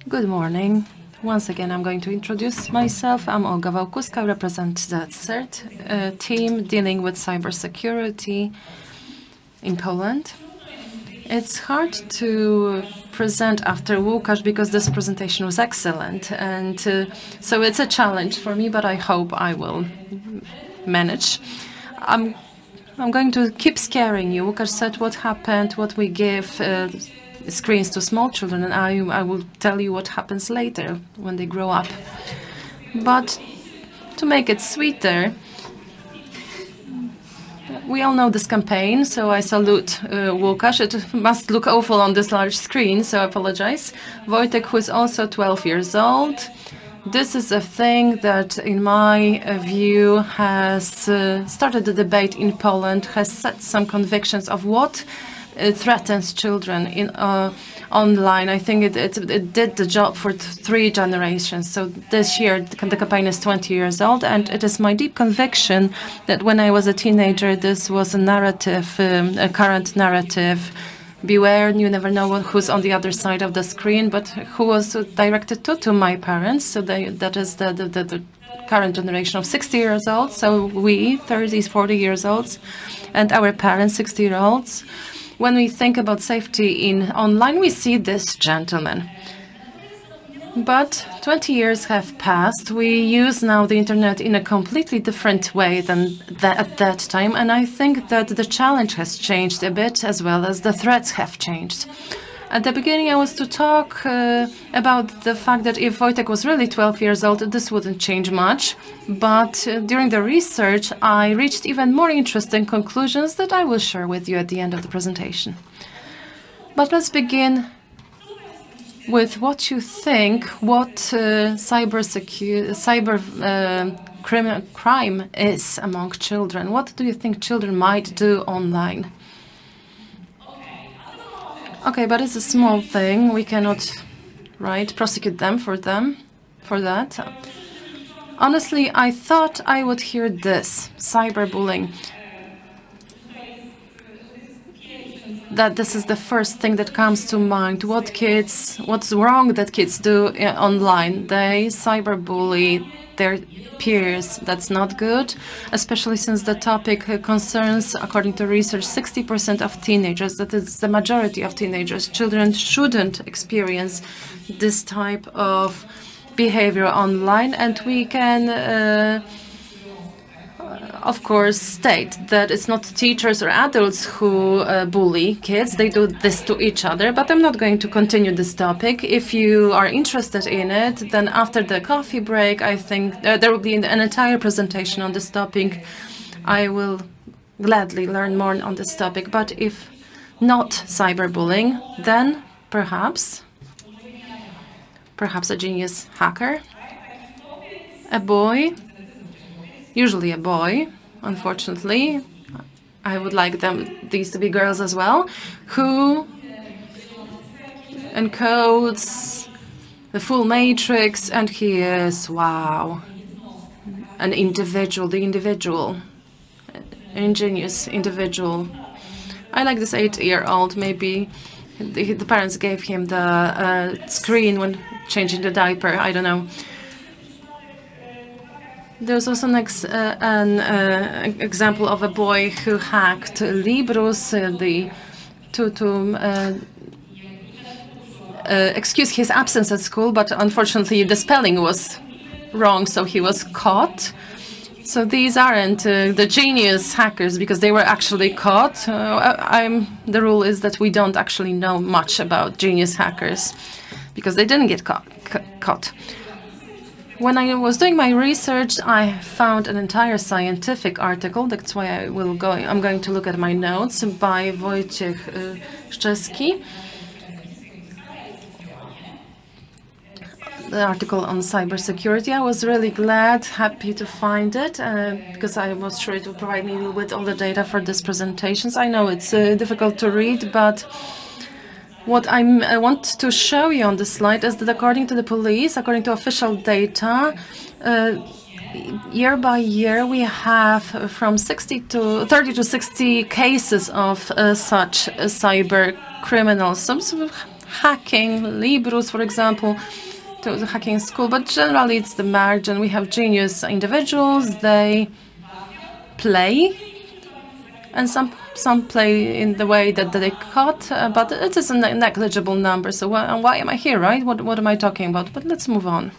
Good morning. Once again, I'm going to introduce myself. I'm Olga Wałkuska. I represent the CERT team dealing with cybersecurity in Poland. It's hard to present after Łukasz because this presentation was excellent, and so it's a challenge for me, but I hope I will manage. I'm going to keep scaring you. Łukasz said what happened, what we give screens to small children, and I will tell you what happens later when they grow up. But to make it sweeter, we all know this campaign, so I salute Łukasz. It must look awful on this large screen, so I apologize. Wojtek, who is also 12 years old. This is a thing that, in my view, has started the debate in Poland, has set some convictions of what threatens children in online. I think it did the job for 3 generations. So this year, the campaign is 20 years old, and it is my deep conviction that when I was a teenager, this was a narrative, a current narrative. Beware, you never know who's on the other side of the screen, but who was directed to my parents. So that is the current generation of 60 years old. So we, 30s, 40 years olds, and our parents, 60-year-olds. When we think about safety in online, we see this gentleman. But 20 years have passed. We use now the internet in a completely different way than at that time. And I think that the challenge has changed a bit, as well as the threats have changed. At the beginning, I was to talk about the fact that if Wojtek was really 12 years old, this wouldn't change much. But during the research, I reached even more interesting conclusions that I will share with you at the end of the presentation. But let's begin with what you think, what crime is among children. What do you think children might do online? Okay, but it's a small thing. We cannot, prosecute them for that. Honestly, I thought I would hear this, cyberbullying. That this is the first thing that comes to mind. What's wrong that kids do online? They cyberbully their peers. That's not good, especially since the topic concerns, according to research, 60% of teenagers. That is the majority of teenagers. Children shouldn't experience this type of behavior online, and we can of course, state that it's not teachers or adults who bully kids. They do this to each other, but I'm not going to continue this topic. If you are interested in it, then after the coffee break, I think there will be an entire presentation on this topic. I will gladly learn more on this topic, but if not cyberbullying, then perhaps a genius hacker, a boy, usually a boy, unfortunately. I would like these to be girls as well, who encodes the full matrix, and he is, wow, an individual, an ingenious individual. I like this 8-year-old. Maybe the parents gave him the screen when changing the diaper, I don't know. There's also an example of a boy who hacked Librus to excuse his absence at school, but unfortunately the spelling was wrong, so he was caught. So these aren't the genius hackers because they were actually caught. The rule is that we don't actually know much about genius hackers because they didn't get caught. When I was doing my research, I found an entire scientific article. That's why I'm going to look at my notes by Wojciech Szczeski. The article on cybersecurity. I was really happy to find it because I was sure it would provide me with all the data for these presentations. I know it's difficult to read, but what I want to show you on this slide is that according to the police, according to official data, year by year we have from 30 to 60 cases of such cyber criminals. Some hacking, Librus, for example, to the hacking school, but generally it's the margin. We have genius individuals, they play, and some play in the way that they caught, but it is a negligible number. So why am I here, right? What am I talking about? But let's move on.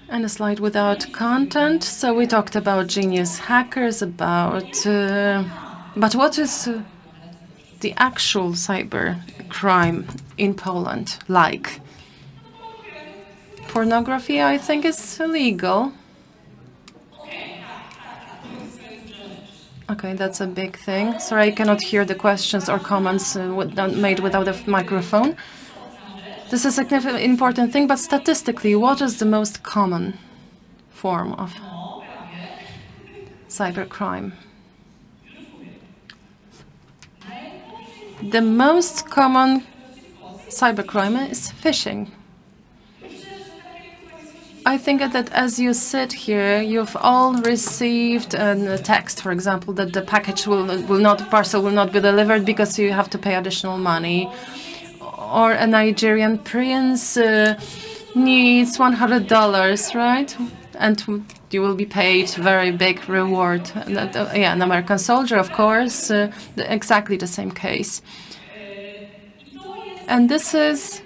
And a slide without content. So we talked about genius hackers, but what is the actual cyber crime in Poland like? Pornography, I think, is illegal. Okay, that's a big thing. Sorry, I cannot hear the questions or comments made without a microphone. This is an important thing, but statistically, what is the most common form of cybercrime? The most common cybercrime is phishing. I think that as you sit here, you've all received a text, for example, that the package parcel will not be delivered because you have to pay additional money. Or a Nigerian prince needs $100, right? And you will be paid very big reward. Yeah, an American soldier, of course, exactly the same case. And this is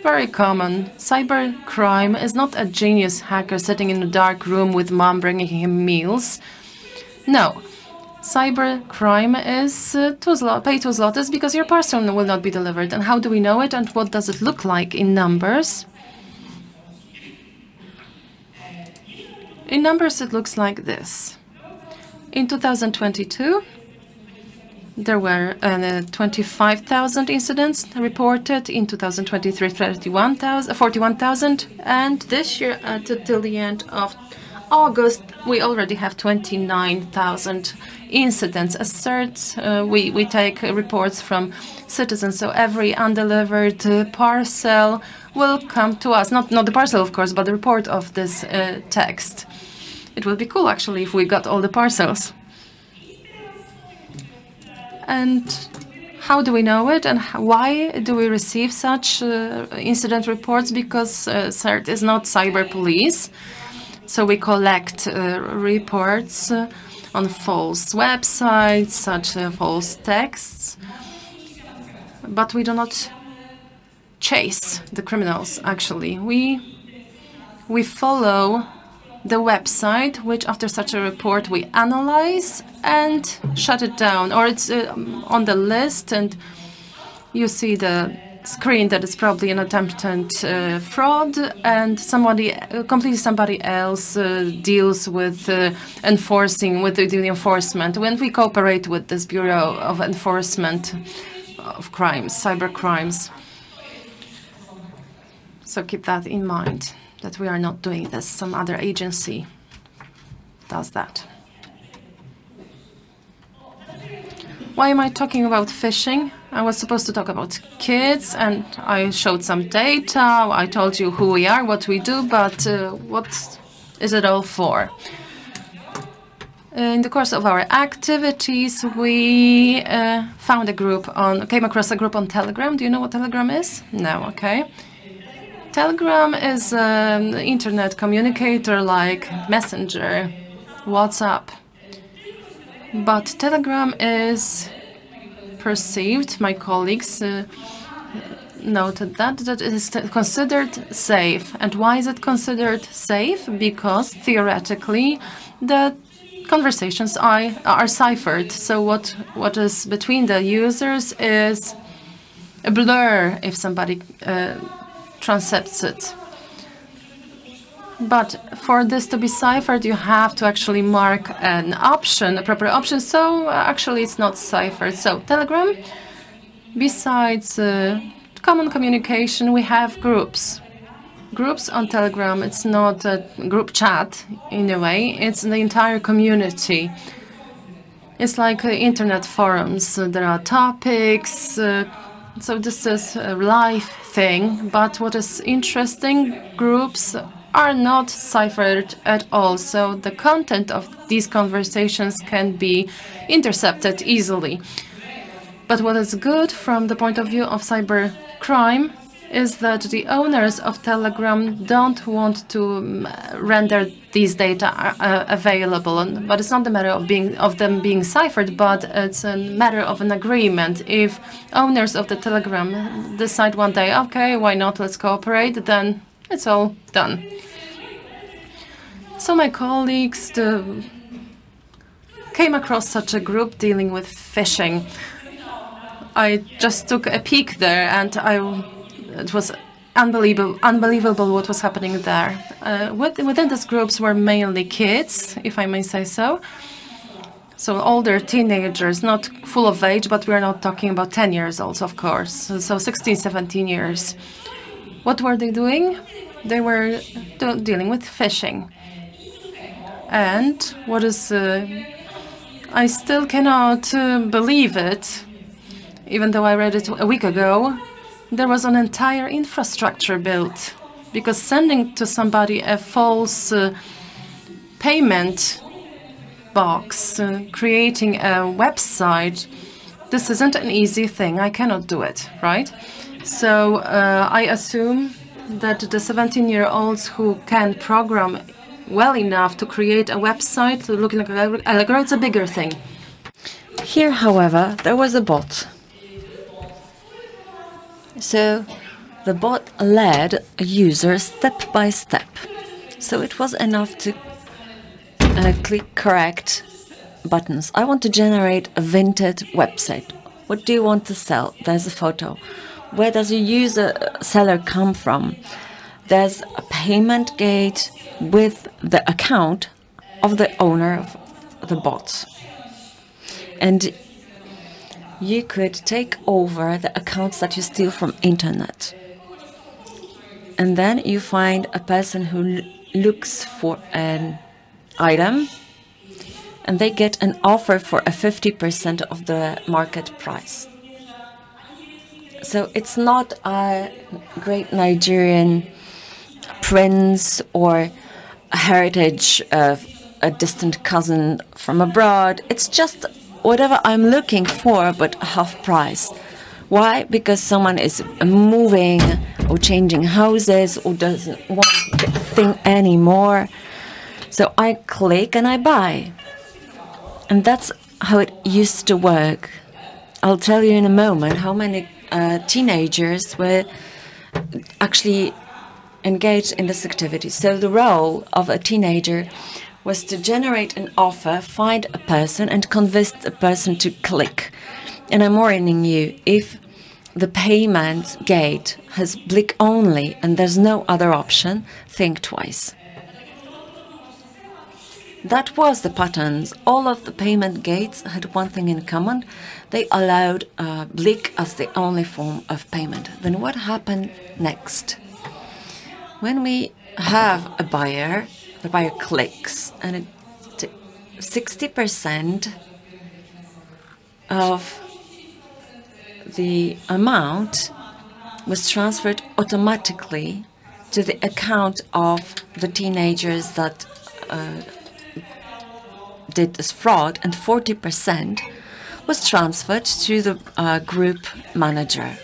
very common. Cybercrime is not a genius hacker sitting in a dark room with mom bringing him meals. No. Cybercrime is pay 2 zlotys because your parcel will not be delivered. And how do we know it, and what does it look like in numbers? In numbers, it looks like this. In 2022, there were 25,000 incidents reported. In 2023, 41,000. And this year, till the end of August, we already have 29,000 incidents. As certs, we take reports from citizens, so every undelivered parcel will come to us. Not the parcel, of course, but the report of this text. It would be cool, actually, if we got all the parcels. And how do we know it, and why do we receive such incident reports? Because CERT is not cyber police. So we collect reports on false websites, such false texts, but we do not chase the criminals, actually. We follow the website, which after such a report we analyze and shut it down, or it's on the list, and you see the screen that is probably an attempted fraud, and completely somebody else deals with enforcing, with the enforcement. When we cooperate with this Bureau of Enforcement of Crimes, cyber crimes. So keep that in mind, that we are not doing this. Some other agency does that. Why am I talking about phishing? I was supposed to talk about kids, and I showed some data. I told you who we are, what we do, but what is it all for? In the course of our activities, we came across a group on Telegram. Do you know what Telegram is? No, okay. Telegram is an internet communicator like Messenger, WhatsApp. But Telegram is perceived, my colleagues noted that it is considered safe. And why is it considered safe? Because theoretically the conversations are ciphered. So what is between the users is a blur if somebody transcepts it. But for this to be ciphered, you have to actually mark an option, a proper option. So actually, it's not ciphered. So Telegram, besides common communication, we have groups. Groups on Telegram, it's not a group chat in a way. It's the entire community. It's like internet forums. There are topics. So this is a live thing. But what is interesting, groups are not ciphered at all. So the content of these conversations can be intercepted easily. But what is good from the point of view of cyber crime is that the owners of Telegram don't want to render these data available. But it's not a matter of them being ciphered, but it's a matter of an agreement. If owners of the Telegram decide one day, okay, why not, let's cooperate, then it's all done. So my colleagues came across such a group dealing with phishing. I just took a peek there, and it was unbelievable what was happening there. Within these groups were mainly kids, if I may say so. So older teenagers, not full of age, but we're not talking about 10 years old, of course. So 16, 17 years. What were they doing? They were dealing with phishing. And what is... I still cannot believe it, even though I read it a week ago. There was an entire infrastructure built, because sending to somebody a false payment box, creating a website, this isn't an easy thing. I cannot do it, right? So I assume that the 17-year-olds who can program well enough to create a website looking like Allegro, it's a bigger thing. Here, however, there was a bot. So the bot led a user step by step. So it was enough to click correct buttons. I want to generate a vintage website. What do you want to sell? There's a photo. Where does your seller come from? There's a payment gate with the account of the owner of the bot. And you could take over the accounts that you steal from internet. And then you find a person who looks for an item, and they get an offer for a 50% of the market price. So it's not a great Nigerian prince or a heritage of a distant cousin from abroad. It's just whatever I'm looking for, but half price. Why? Because someone is moving or changing houses or doesn't want the thing anymore. So I click and I buy. And that's how it used to work. I'll tell you in a moment how many teenagers were actually engaged in this activity. So the role of a teenager was to generate an offer, find a person, and convince the person to click. And I'm warning you, if the payment gate has blick only and there's no other option, think twice. That was the patterns. All of the payment gates had one thing in common. They allowed blick as the only form of payment. Then what happened next? When we have a buyer, the buyer clicks, and 60% of the amount was transferred automatically to the account of the teenagers that did this fraud, and 40% was transferred to the group manager.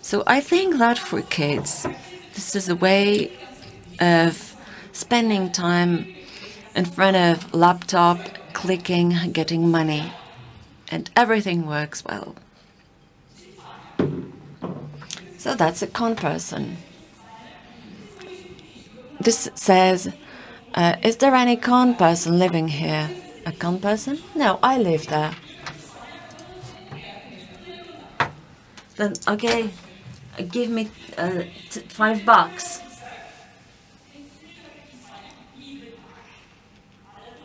So I think that for kids, this is a way of spending time in front of laptop, clicking, getting money, and everything works well. So that's a con person. This says, is there any con person living here? A con person? No, I live there. Then, okay, give me $5.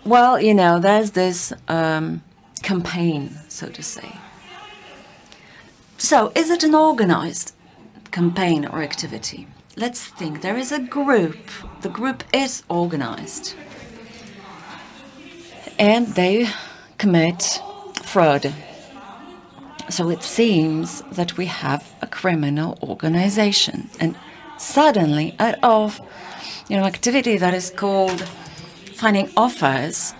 Well, you know, there's this campaign, so to say. So, is it an organized campaign or activity? Let's think. There is a group. The group is organized. And they commit fraud. So it seems that we have a criminal organization. And suddenly, out of activity that is called finding offers,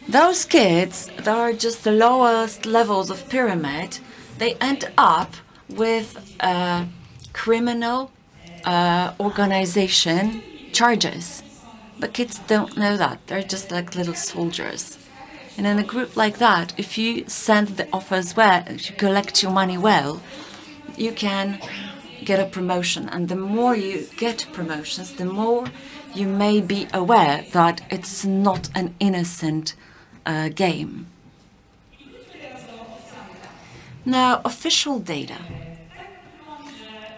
those kids that are just the lowest levels of pyramid, they end up with criminal organization charges. But kids don't know that. They're just like little soldiers. And in a group like that, if you send the offers well, if you collect your money well, you can get a promotion. And the more you get promotions, the more you may be aware that it's not an innocent game. Now, official data.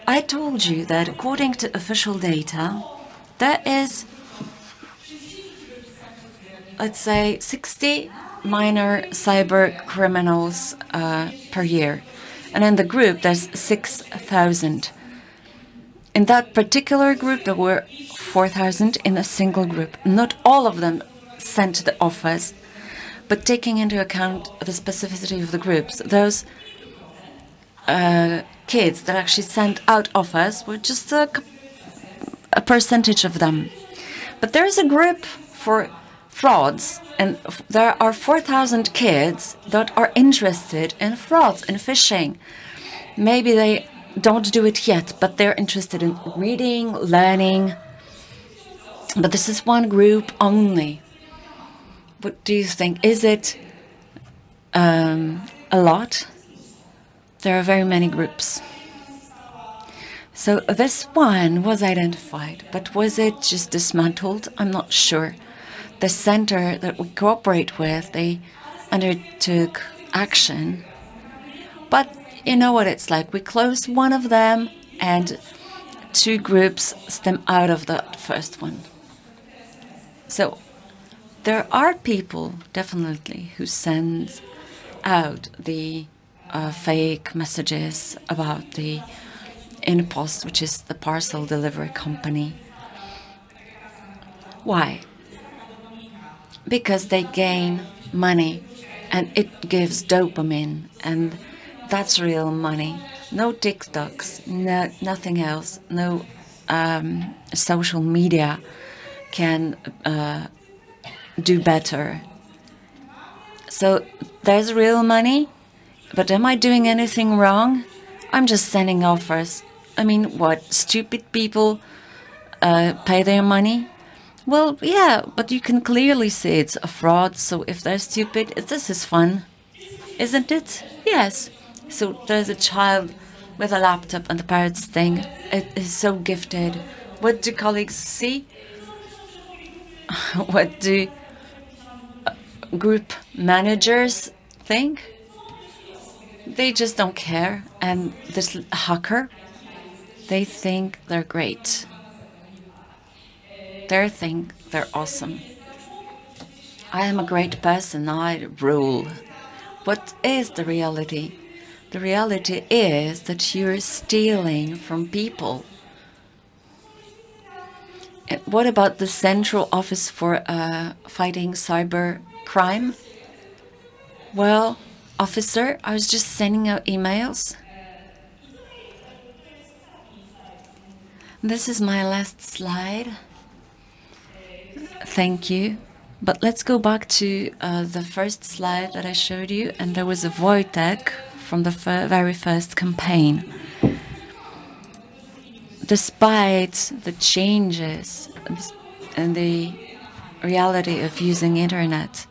I told you that according to official data, there is, let's say, 60 minor cyber criminals per year. And in the group, there's 6,000. In that particular group, there were 4,000 in a single group. Not all of them sent the offers, but taking into account the specificity of the groups, those kids that actually sent out offers were just a percentage of them. But there is a group for frauds, and there are 4,000 kids that are interested in frauds and phishing. Maybe they don't do it yet, but they're interested in reading, learning. But this is one group only. What do you think? Is it a lot? There are very many groups. So this one was identified, but was it just dismantled? I'm not sure. The center that we cooperate with, they undertook action. But you know what it's like. We closed one of them and 2 groups stem out of that first one. So there are people, definitely, who send out the fake messages about the InPost, which is the parcel delivery company. Why? Because they gain money and it gives dopamine, and that's real money. No TikToks, no, nothing else, no social media can do better. So there's real money, but am I doing anything wrong? I'm just sending offers. I mean, what, stupid people pay their money? Well, yeah, but you can clearly see it's a fraud. So if they're stupid, this is fun, isn't it? Yes. So there's a child with a laptop and the parents think it is so gifted. What do colleagues see? What do group managers think? They just don't care. And this hacker, they think they're great. They think they're awesome. I am a great person, I rule. What is the reality? The reality is that you're stealing from people. And what about the Central Office for Fighting Cyber Crime? Well, officer, I was just sending out emails. This is my last slide. Thank you. But let's go back to the first slide that I showed you, and there was a Wojtek from the very first campaign. Despite the changes and the reality of using internet,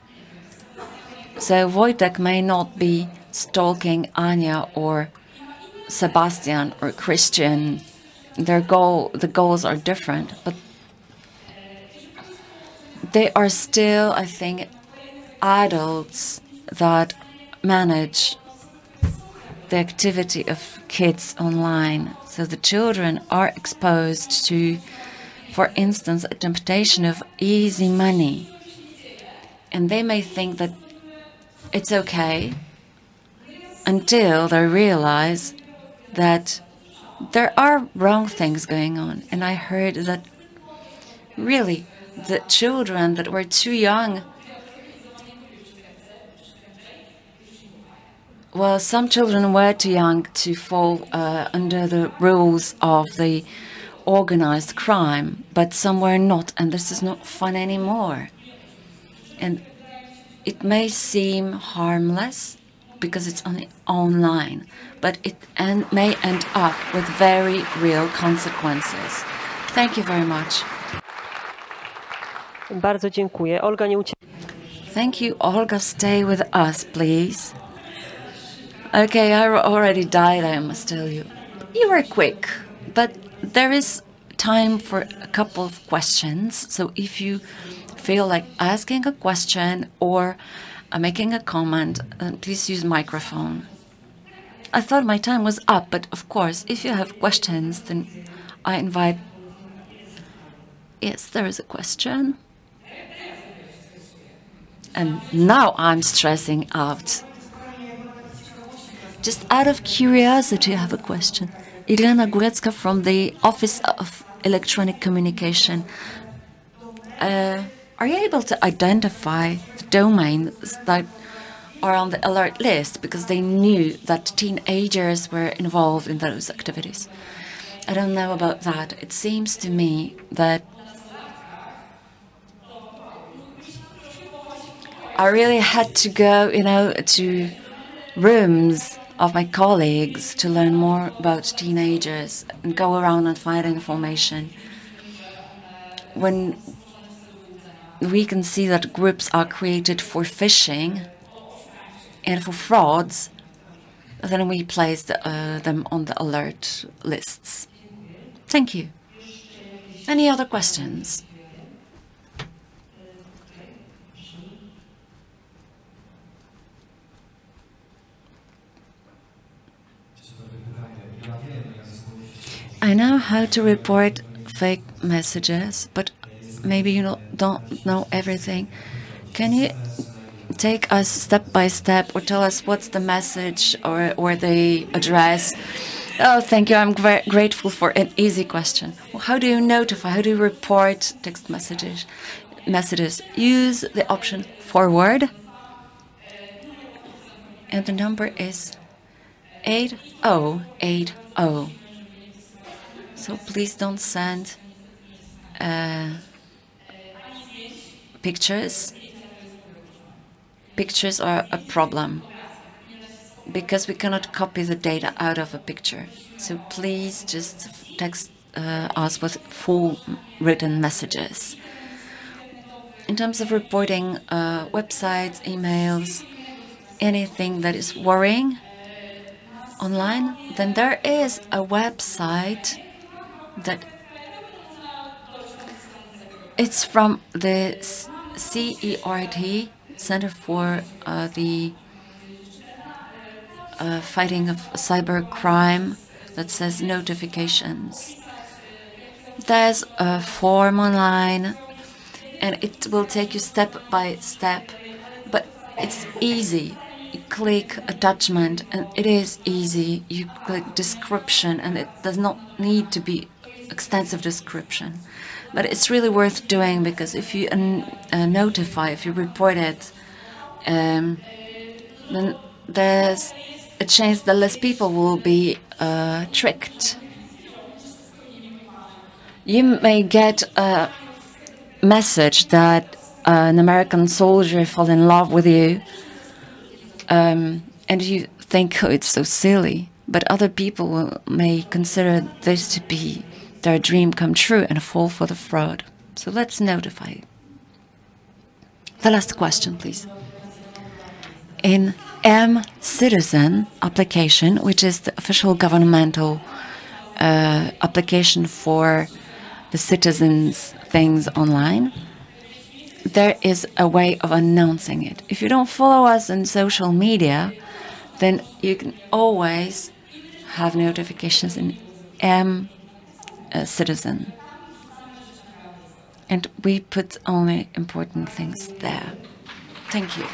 so Wojtek may not be stalking Anya or Sebastian or Christian. The goals are different, but they are still, I think, adults that manage the activity of kids online. So the children are exposed to, for instance, a temptation of easy money. And they may think that it's okay until they realize that there are wrong things going on. And I heard that really the children that were too young, well, some children were too young to fall under the rules of the organized crime, but some were not, and this is not fun anymore. And It may seem harmless because it's only online, but it may end up with very real consequences. Thank you very much. Bardzo dziękuję. Olga, nie Thank you, Olga. Stay with us, please. Okay, I already died, I must tell you. You were quick, but there is time for a couple of questions. So if you feel like asking a question or making a comment, please use microphone. I thought my time was up, but of course, if you have questions, then I invite... Yes, there is a question. And now I'm stressing out. Just out of curiosity, I have a question. Irena Górecka from the Office of Electronic Communication. Are you able to identify the domains that are on the alert list because they knew that teenagers were involved in those activities? I don't know about that. It seems to me that I really had to go, to rooms of my colleagues to learn more about teenagers and go around and find information. When we can see that groups are created for phishing and for frauds, then we place them on the alert lists. Thank you. Any other questions? I know how to report fake messages, but maybe you don't know everything. Can you take us step by step or tell us what's the message or the address? Oh, thank you. I'm very grateful for an easy question. Well, how do you notify? How do you report text messages? Use the option forward. And the number is 8080. So please don't send pictures. Pictures are a problem because we cannot copy the data out of a picture. So please just text us with full written messages. In terms of reporting websites, emails, anything that is worrying online, then there is a website that it's from the CERT, Center for the Fighting of Cybercrime, that says notifications. There's a form online and it will take you step by step, but it's easy. You click attachment and it is easy. You click description and it does not need to be extensive description, but it's really worth doing because if you notify, if you report it, then there's a chance that less people will be tricked. You may get a message that an American soldier fell in love with you, and you think, oh, it's so silly, but other people may consider this to be their dream come true and fall for the fraud. So let's notify. The last question, please. In M-Citizen application, which is the official governmental application for the citizens' things online, there is a way of announcing it. If you don't follow us on social media, then you can always have notifications in M-Citizen. And we put only important things there. Thank you.